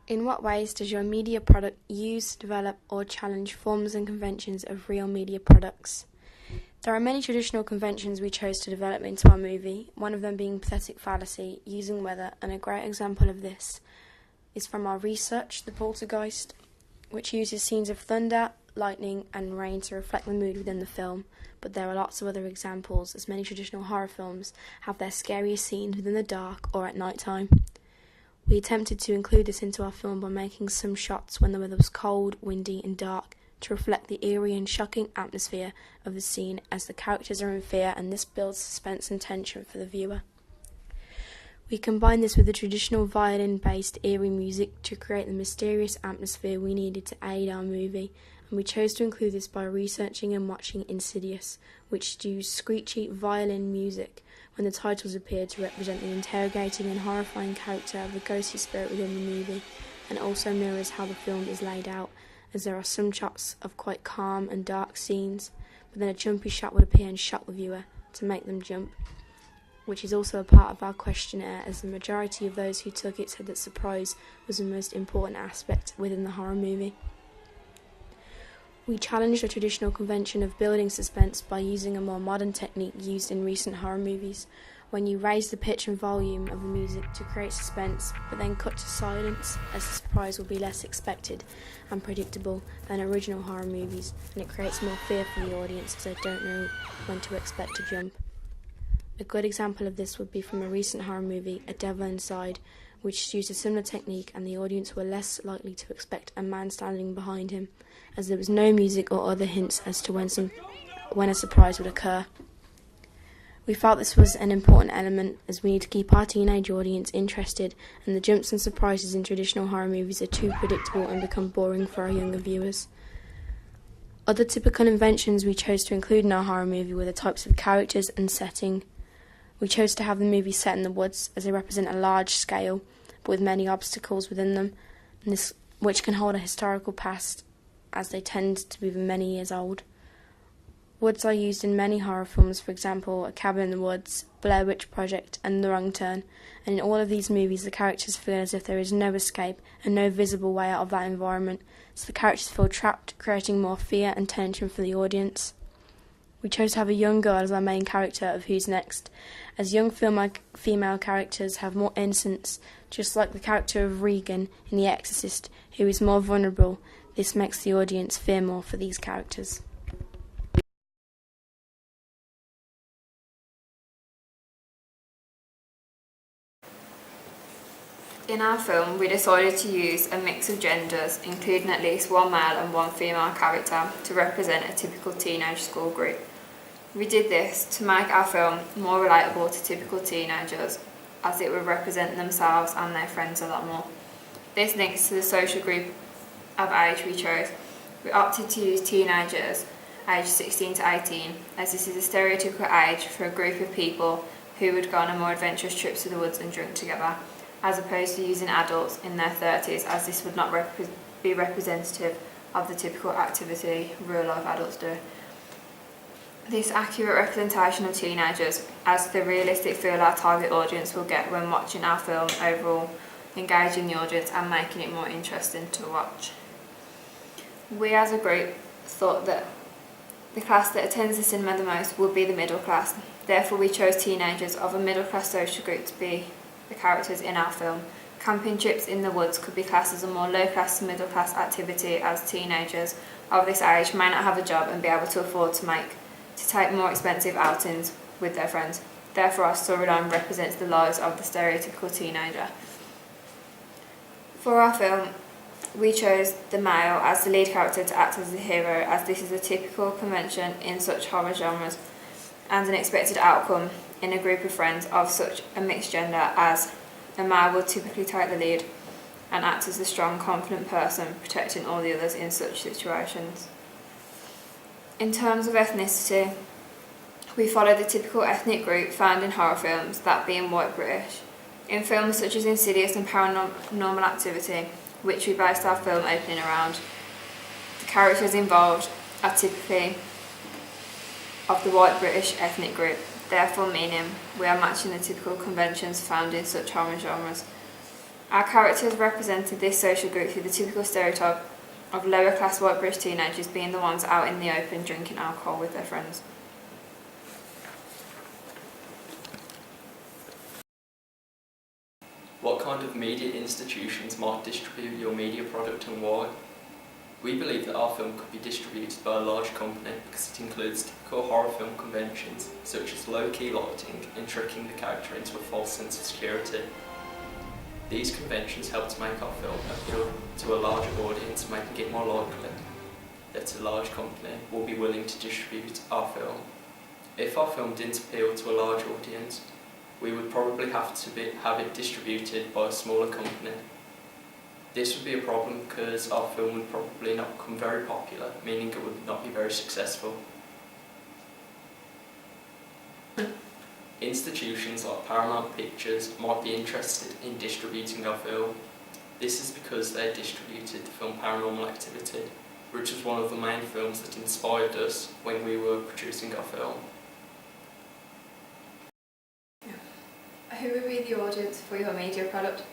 In what ways does your media product use, develop, or challenge forms and conventions of real media products? There are many traditional conventions we chose to develop into our movie, one of them being pathetic fallacy, using weather, and a great example of this is from our research, The Poltergeist, which uses scenes of thunder, lightning, and rain to reflect the mood within the film, but there are lots of other examples, as many traditional horror films have their scariest scenes within the dark or at night time. We attempted to include this into our film by making some shots when the weather was cold, windy, and dark to reflect the eerie and shocking atmosphere of the scene as the characters are in fear, and this builds suspense and tension for the viewer. We combined this with the traditional violin-based eerie music to create the mysterious atmosphere we needed to aid our movie, and we chose to include this by researching and watching Insidious, which used screechy violin music when the titles appeared to represent the interrogating and horrifying character of the ghostly spirit within the movie, and also mirrors how the film is laid out, as there are some shots of quite calm and dark scenes, but then a jumpy shot would appear and shock the viewer to make them jump, which is also a part of our questionnaire, as the majority of those who took it said that surprise was the most important aspect within the horror movie. We challenged the traditional convention of building suspense by using a more modern technique used in recent horror movies, when you raise the pitch and volume of the music to create suspense, but then cut to silence, as the surprise will be less expected and predictable than original horror movies, and it creates more fear for the audience as they don't know when to expect to jump. A good example of this would be from a recent horror movie, A Devil Inside, which used a similar technique, and the audience were less likely to expect a man standing behind him, as there was no music or other hints as to when a surprise would occur. We felt this was an important element, as we need to keep our teenage audience interested, and the jumps and surprises in traditional horror movies are too predictable and become boring for our younger viewers. Other typical inventions we chose to include in our horror movie were the types of characters and setting. We chose to have the movie set in the woods, as they represent a large scale, but with many obstacles within them, and this, which can hold a historical past, as they tend to be many years old. Woods are used in many horror films, for example, A Cabin in the Woods, Blair Witch Project, and The Wrong Turn, and in all of these movies the characters feel as if there is no escape and no visible way out of that environment, so the characters feel trapped, creating more fear and tension for the audience. We chose to have a young girl as our main character of Who's Next, as young female characters have more innocence, just like the character of Regan in The Exorcist, who is more vulnerable. This makes the audience fear more for these characters. In our film, we decided to use a mix of genders, including at least one male and one female character, to represent a typical teenage school group. We did this to make our film more relatable to typical teenagers, as it would represent themselves and their friends a lot more. This links to the social group of age we chose. We opted to use teenagers aged 16 to 18, as this is a stereotypical age for a group of people who would go on a more adventurous trips to the woods and drink together, as opposed to using adults in their 30s, as this would not be representative of the typical activity real-life adults do. This accurate representation of teenagers adds the realistic feel our target audience will get when watching our film, overall engaging the audience and making it more interesting to watch. We as a group thought that the class that attends the cinema the most would be the middle class. Therefore we chose teenagers of a middle class social group to be the characters in our film. Camping trips in the woods could be classed as a more low class to middle class activity, as teenagers of this age may not have a job and be able to afford to take more expensive outings with their friends. Therefore our storyline represents the lives of the stereotypical teenager. For our film, we chose the male as the lead character to act as the hero, as this is a typical convention in such horror genres and an expected outcome in a group of friends of such a mixed gender, as a male would typically take the lead and act as the strong, confident person protecting all the others in such situations. In terms of ethnicity, we follow the typical ethnic group found in horror films, that being white British. In films such as Insidious and Paranormal Activity, which we based our film opening around, the characters involved are typically of the white British ethnic group, therefore meaning we are matching the typical conventions found in such horror genres. Our characters represented this social group through the typical stereotype of lower class white British teenagers being the ones out in the open drinking alcohol with their friends. What kind of media institutions might distribute your media product and why? We believe that our film could be distributed by a large company because it includes typical horror film conventions such as low-key lighting and tricking the character into a false sense of security. These conventions help to make our film appeal to a larger audience, making it more likely that a large company will be willing to distribute our film. If our film didn't appeal to a large audience, we would probably have it distributed by a smaller company. This would be a problem because our film would probably not become very popular, meaning it would not be very successful. Institutions like Paramount Pictures might be interested in distributing our film. This is because they distributed the film Paranormal Activity, which was one of the main films that inspired us when we were producing our film. Who would be the audience for your media product?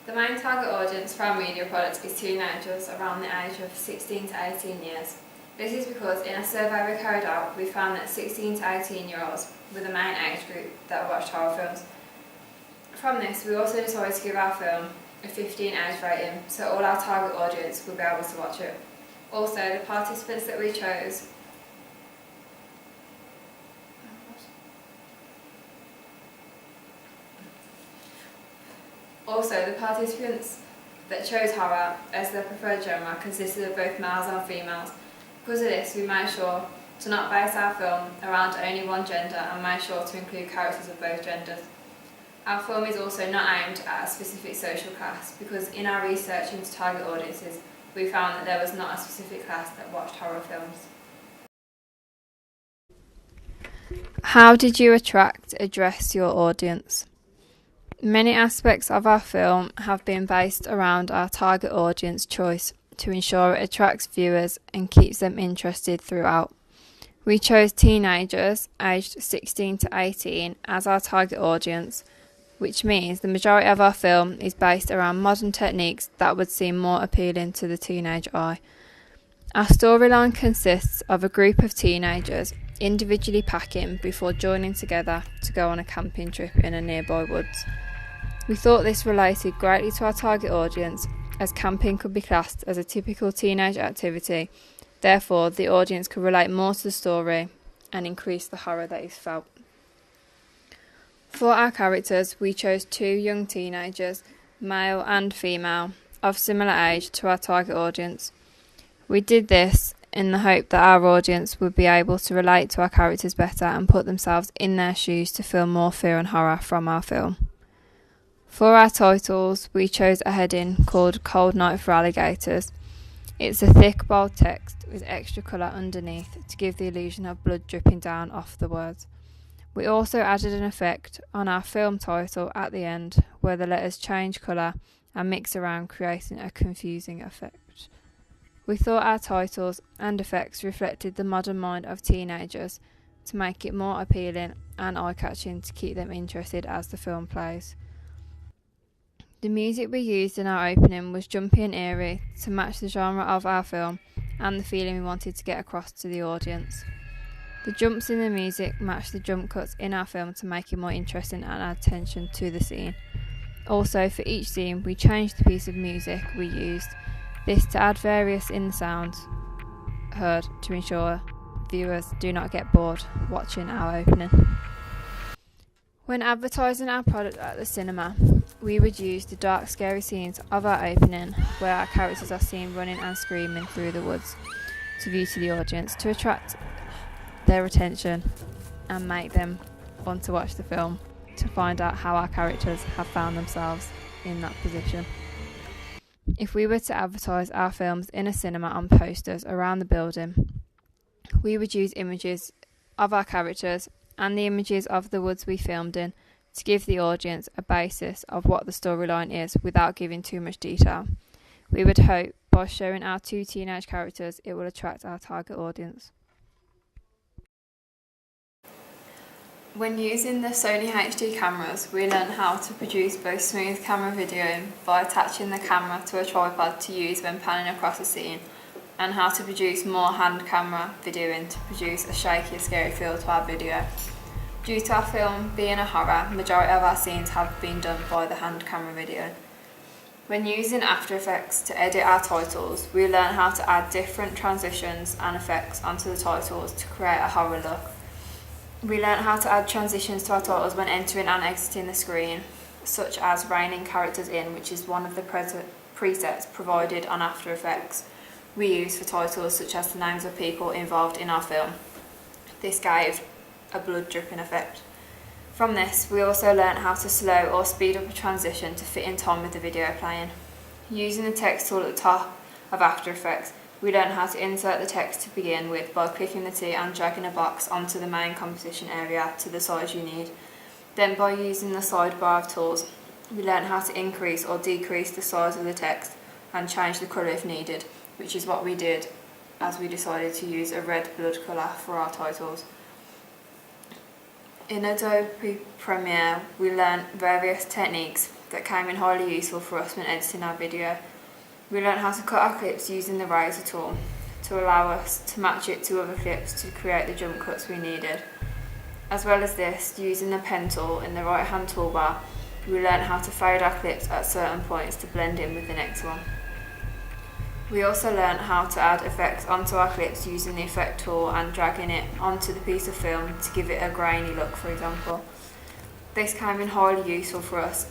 The main target audience for our media product is teenagers around the age of 16 to 18 years. This is because in a survey we carried out, we found that 16 to 18-year-olds were the main age group that watched horror films. From this, we also decided to give our film a 15 age rating, so all our target audience will be able to watch it. Also, the participants that we chose horror as their preferred genre consisted of both males and females. Because of this, we made sure to not base our film around only one gender and made sure to include characters of both genders. Our film is also not aimed at a specific social class because in our research into target audiences, we found that there was not a specific class that watched horror films. How did you address your audience? Many aspects of our film have been based around our target audience choice to ensure it attracts viewers and keeps them interested throughout. We chose teenagers aged 16 to 18 as our target audience, which means the majority of our film is based around modern techniques that would seem more appealing to the teenage eye. Our storyline consists of a group of teenagers individually packing before joining together to go on a camping trip in a nearby woods. We thought this related greatly to our target audience as camping could be classed as a typical teenage activity, therefore the audience could relate more to the story and increase the horror that is felt. For our characters, we chose 2 young teenagers, male and female, of similar age to our target audience. We did this in the hope that our audience would be able to relate to our characters better and put themselves in their shoes to feel more fear and horror from our film. For our titles, we chose a heading called Cold Night for Alligators. It's a thick, bold text with extra colour underneath to give the illusion of blood dripping down off the words. We also added an effect on our film title at the end where the letters change colour and mix around, creating a confusing effect. We thought our titles and effects reflected the modern mind of teenagers to make it more appealing and eye-catching to keep them interested as the film plays. The music we used in our opening was jumpy and eerie to match the genre of our film and the feeling we wanted to get across to the audience. The jumps in the music matched the jump cuts in our film to make it more interesting and add tension to the scene. Also, for each scene, we changed the piece of music we used, this to add various in the sounds heard to ensure viewers do not get bored watching our opening. When advertising our product at the cinema, we would use the dark, scary scenes of our opening where our characters are seen running and screaming through the woods to view to the audience to attract their attention and make them want to watch the film to find out how our characters have found themselves in that position. If we were to advertise our films in a cinema on posters around the building, we would use images of our characters and the images of the woods we filmed in to give the audience a basis of what the storyline is without giving too much detail. We would hope by showing our 2 teenage characters it will attract our target audience. When using the Sony HD cameras, we learned how to produce both smooth camera video by attaching the camera to a tripod to use when panning across a scene, and how to produce more hand camera videoing to produce a shaky, scary feel to our video. Due to our film being a horror, majority of our scenes have been done by the hand camera video. When using After Effects to edit our titles, we learn how to add different transitions and effects onto the titles to create a horror look. We learn how to add transitions to our titles when entering and exiting the screen, such as reining characters in, which is one of the presets provided on After Effects we use for titles such as the names of people involved in our film. This gave a blood dripping effect. From this, we also learnt how to slow or speed up a transition to fit in time with the video playing. Using the text tool at the top of After Effects, we learnt how to insert the text to begin with by clicking the T and dragging a box onto the main composition area to the size you need. Then by using the sidebar of tools, we learnt how to increase or decrease the size of the text and change the colour if needed, which is what we did as we decided to use a red blood colour for our titles. In Adobe Premiere, we learnt various techniques that came in highly useful for us when editing our video. We learnt how to cut our clips using the razor tool to allow us to match it to other clips to create the jump cuts we needed. As well as this, using the pen tool in the right hand toolbar, we learnt how to fade our clips at certain points to blend in with the next one. We also learnt how to add effects onto our clips using the effect tool and dragging it onto the piece of film to give it a grainy look, for example. This came in highly useful for us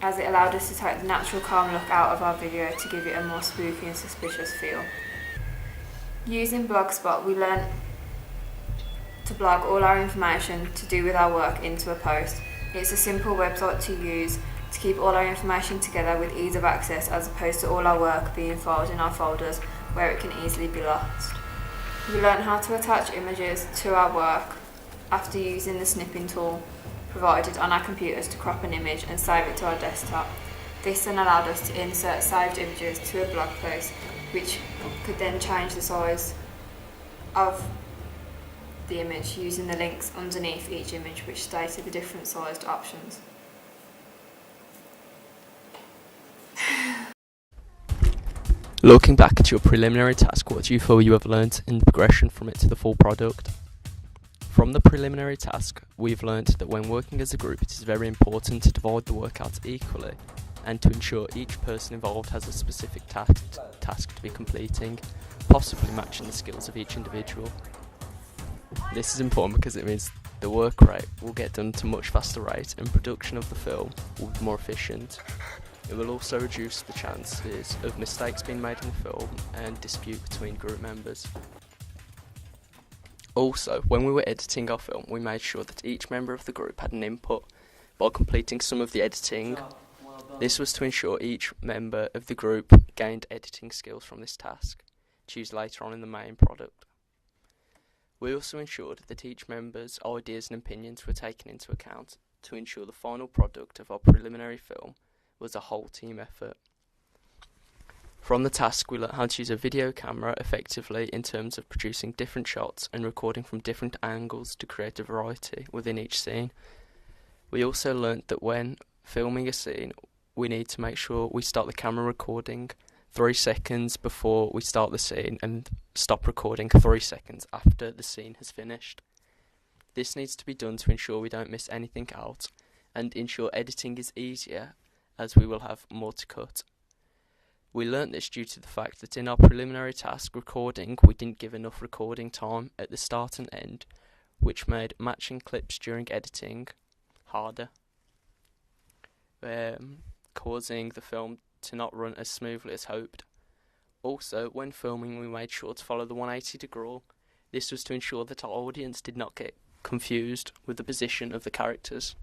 as it allowed us to take the natural calm look out of our video to give it a more spooky and suspicious feel. Using Blogspot, we learnt to blog all our information to do with our work into a post. It's a simple website to use to keep all our information together with ease of access, as opposed to all our work being filed in our folders where it can easily be lost. We learned how to attach images to our work after using the snipping tool provided on our computers to crop an image and save it to our desktop. This then allowed us to insert saved images to a blog post, which could then change the size of the image using the links underneath each image, which stated the different sized options. Looking back at your preliminary task, what do you feel you have learnt in the progression from it to the full product? From the preliminary task, we've learnt that when working as a group, it is very important to divide the work out equally and to ensure each person involved has a specific task to be completing, possibly matching the skills of each individual. This is important because it means the work rate will get done to a much faster rate and production of the film will be more efficient. It will also reduce the chances of mistakes being made in the film and dispute between group members. Also, when we were editing our film, we made sure that each member of the group had an input by completing some of the editing. This was to ensure each member of the group gained editing skills from this task, to use later on in the main product. We also ensured that each member's ideas and opinions were taken into account to ensure the final product of our preliminary film was a whole team effort. From the task, we learned how to use a video camera effectively in terms of producing different shots and recording from different angles to create a variety within each scene. We also learned that when filming a scene, we need to make sure we start the camera recording 3 seconds before we start the scene and stop recording 3 seconds after the scene has finished. This needs to be done to ensure we don't miss anything out and ensure editing is easier, as we will have more to cut. We learnt this due to the fact that in our preliminary task recording, we didn't give enough recording time at the start and end, which made matching clips during editing harder, causing the film to not run as smoothly as hoped. Also, when filming, we made sure to follow the 180-degree rule. This was to ensure that our audience did not get confused with the position of the characters.